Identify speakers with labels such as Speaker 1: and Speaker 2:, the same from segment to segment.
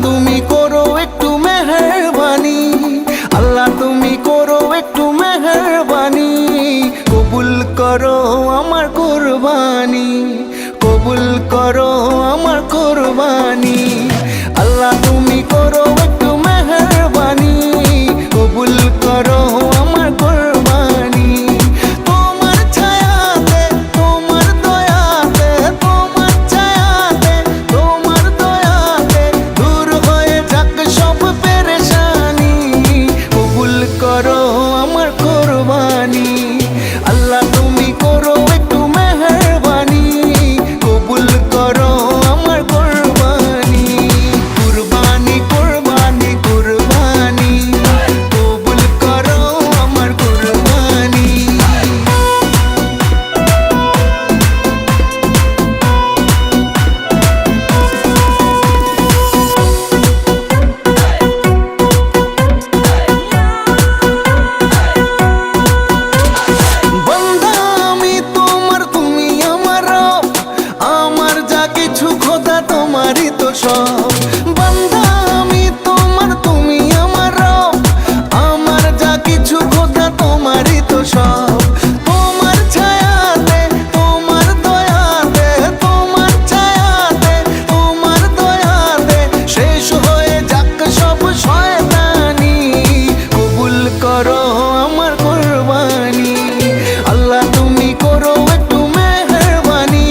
Speaker 1: তুমি করো একটু মেহেরবানি, আল্লাহ তুমি করো একটু মেহেরবানি, কবুল করো আমার কুরবানি, কবুল করো আমার কুরবানি। আল্লাহ তুমি করো একটু মেহেরবানি, কবুল করো আমার কুরবানি। তোমার ছায়াতে, তোমার দয়াতে, তোমার ছায়াতে, তোমার দয়াতে দূর হয়ে যাক সব পেরেশানি, কবুল করো আমার কুরবানি। আল্লাহ তুমি করো একটু মেহেরবানি, কবুল করো আমার কুরবানি। কুরবানি কুরবানি কুরবানি, কবুল করো আমার কুরবানি। বান্দা আমি তোমার, তুমি আমার রব, আমার যা কিছু খোদা তোমারই তো সব। বান্দা আমি তোমার, তুমি আমার রব, আমার যা কিছু খোদা তোমারই তো সব। তোমার ছায়াতে, তোমার দয়াতে, তোমার ছায়াতে, তোমার দয়াতে শেষ হয়ে যাক সব শয়তানি, কবুল করো আমার কুরবানি। আল্লাহ তুমি করো একটু মেহেরবানি,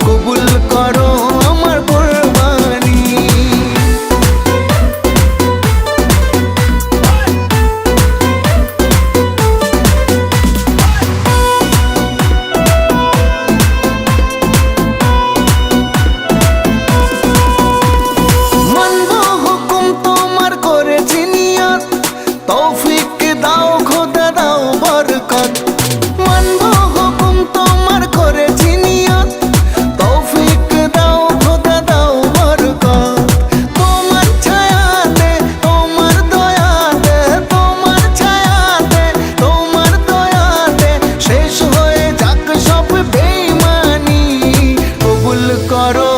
Speaker 1: কবুল করো আমার কুরবানি। মানবো হুকুম তোমার করেছি নিয়ত, তৌফিক দাও খোদা দাও বরকত। মানবো হুকুম তোমার করেছি নিয়ত, তৌফিক দাও খোদা দাও বরকত। তোমার ছায়াতে, তোমার দয়াতে, তোমার ছায়াতে, তোমার দয়াতে শেষ হয়ে যাক সব বেঈমানি, কবুল করো